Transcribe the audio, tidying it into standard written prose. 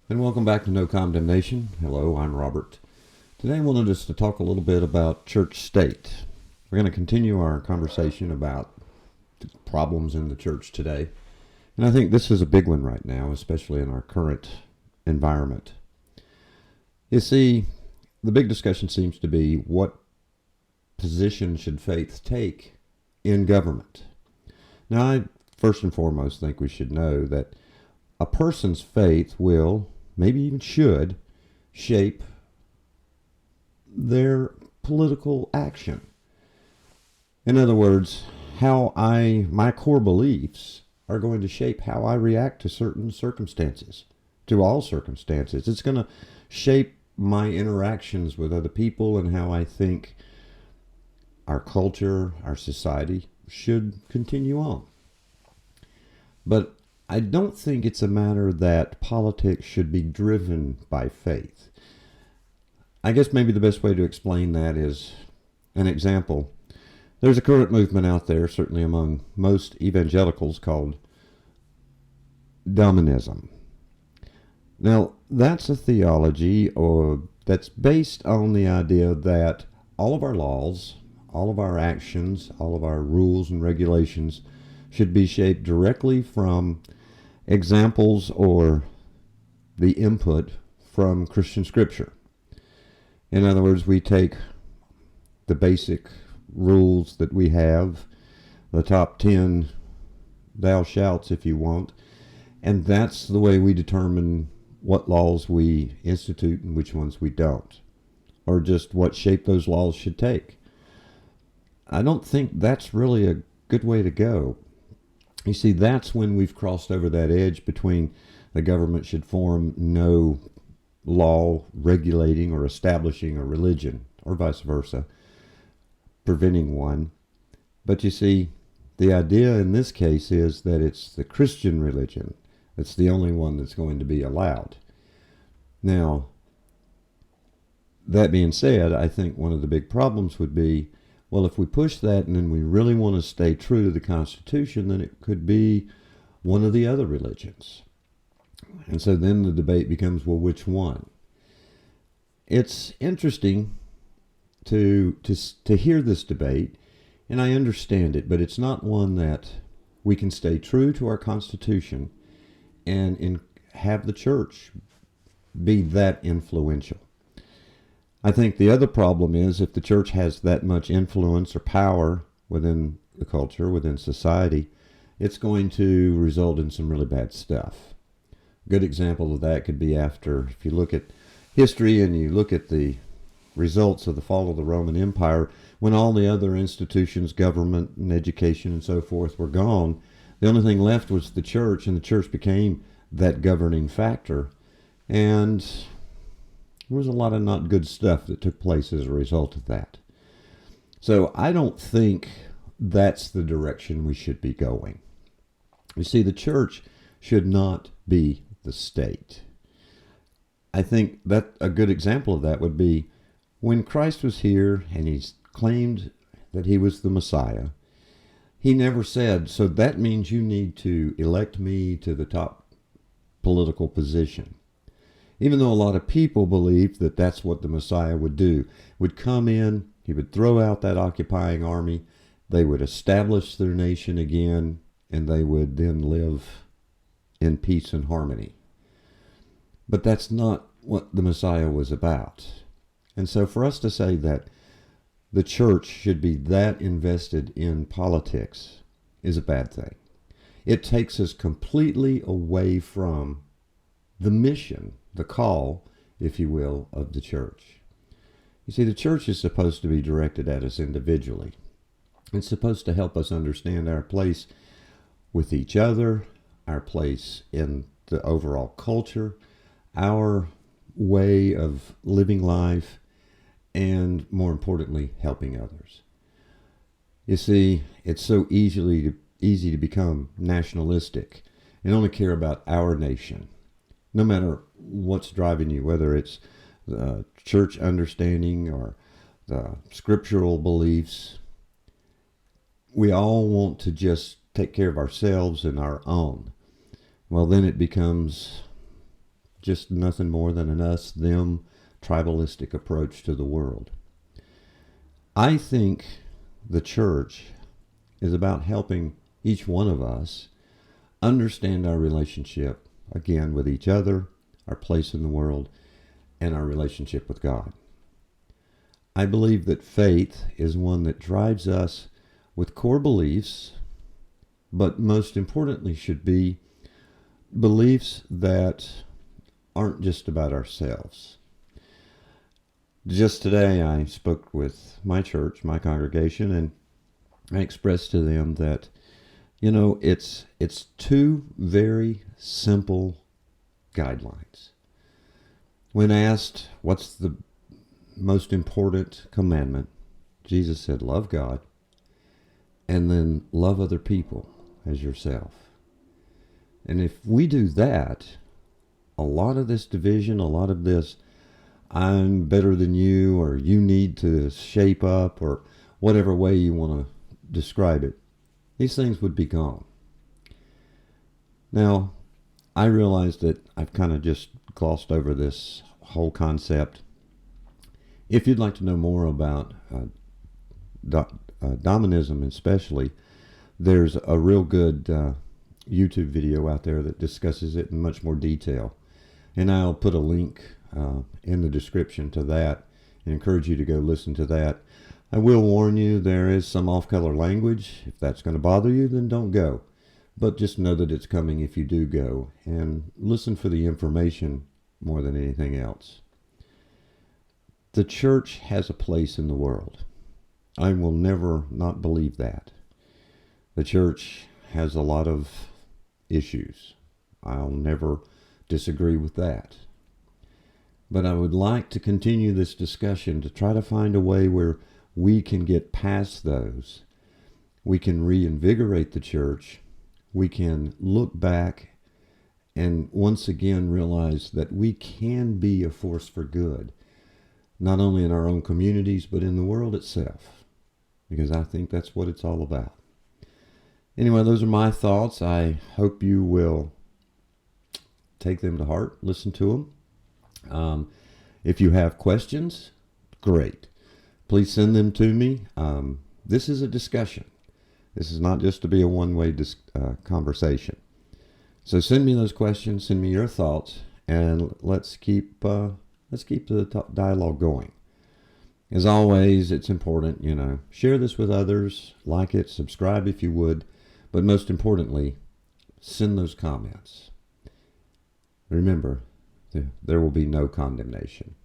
And welcome back to No Condemnation. Hello, I'm Robert. Today I wanted us to talk a little bit about church state. We're going to continue our conversation about the problems in the church today. And I think this is a big one right now, especially in our current environment. You see, the big discussion seems to be what position should faith take in government. Now, I first and foremost think we should know that a person's faith will, maybe even should, shape their political action. In other words, my core beliefs are going to shape how I react to certain circumstances, to all circumstances. It's going to shape my interactions with other people and how I think our culture, our society should continue on. But I don't think it's a matter that politics should be driven by faith. I guess maybe the best way to explain that is an example. There's a current movement out there, certainly among most evangelicals, called Dominionism. Now, that's a theology that's based on the idea that all of our laws, all of our actions, all of our rules and regulations should be shaped directly from examples or the input from Christian scripture. In other words, we take the basic rules that we have, the top 10 thou shalts if you want, and that's the way we determine what laws we institute and which ones we don't, or just what shape those laws should take. I don't think that's really a good way to go. You see, that's when we've crossed over that edge between the government should form no law regulating or establishing a religion, or vice versa, preventing one. But you see, the idea in this case is that it's the Christian religion that's the only one that's going to be allowed. Now, that being said, I think one of the big problems would be, well, if we push that and then we really want to stay true to the Constitution, then it could be one of the other religions. And so then the debate becomes, well, which one? It's interesting to hear this debate, and I understand it, but it's not one that we can stay true to our Constitution and have the church be that influential. I think the other problem is if the church has that much influence or power within the culture, within society, it's going to result in some really bad stuff. A good example of that could be if you look at history and you look at the results of the fall of the Roman Empire, when all the other institutions, government and education and so forth were gone, the only thing left was the church, and the church became that governing factor. And there was a lot of not good stuff that took place as a result of that. So I don't think that's the direction we should be going. You see, the church should not be the state. I think that a good example of that would be when Christ was here and he claimed that he was the Messiah. He never said, so that means you need to elect me to the top political position. Even though a lot of people believed that that's what the Messiah would do, would come in, he would throw out that occupying army, they would establish their nation again, and they would then live in peace and harmony. But that's not what the Messiah was about. And so for us to say that the church should be that invested in politics is a bad thing. It takes us completely away from the mission, the call, if you will, of the church. You see, the church is supposed to be directed at us individually. It's supposed to help us understand our place with each other, our place in the overall culture, our way of living life, and more importantly, helping others. You see, it's so easy to become nationalistic and only care about our nation, no matter what's driving you, whether it's the church understanding or the scriptural beliefs. We all want to just take care of ourselves and our own. Well, then it becomes just nothing more than an us-them tribalistic approach to the world. I think the church is about helping each one of us understand our relationship, again, with each other, our place in the world, and our relationship with God. I believe that faith is one that drives us with core beliefs, but most importantly should be beliefs that aren't just about ourselves. Just today I spoke with my church, my congregation, and I expressed to them that, it's two very simple guidelines. When asked what's the most important commandment, Jesus said, love God, and then love other people as yourself. And if we do that, a lot of this division, a lot of this, I'm better than you, or you need to shape up, or whatever way you want to describe it, these things would be gone. Now, I realize that I've kind of just glossed over this whole concept. If you'd like to know more about Dominism especially, there's a real good YouTube video out there that discusses it in much more detail. And I'll put a link in the description to that and encourage you to go listen to that. I will warn you, there is some off-color language. If that's going to bother you, then don't go. But just know that it's coming if you do go, and listen for the information more than anything else. The church has a place in the world. I will never not believe that. The church has a lot of issues. I'll never disagree with that. But I would like to continue this discussion to try to find a way where we can get past those. We can reinvigorate the church. We can look back and once again realize that we can be a force for good, not only in our own communities, but in the world itself, because I think that's what it's all about. Anyway, those are my thoughts. I hope you will take them to heart, listen to them. If you have questions, great. Please send them to me. This is a discussion. This is not just to be a one-way conversation. So send me those questions, send me your thoughts, and let's keep the dialogue going. As always, it's important, share this with others, like it, subscribe if you would, but most importantly, send those comments. Remember, there will be no condemnation.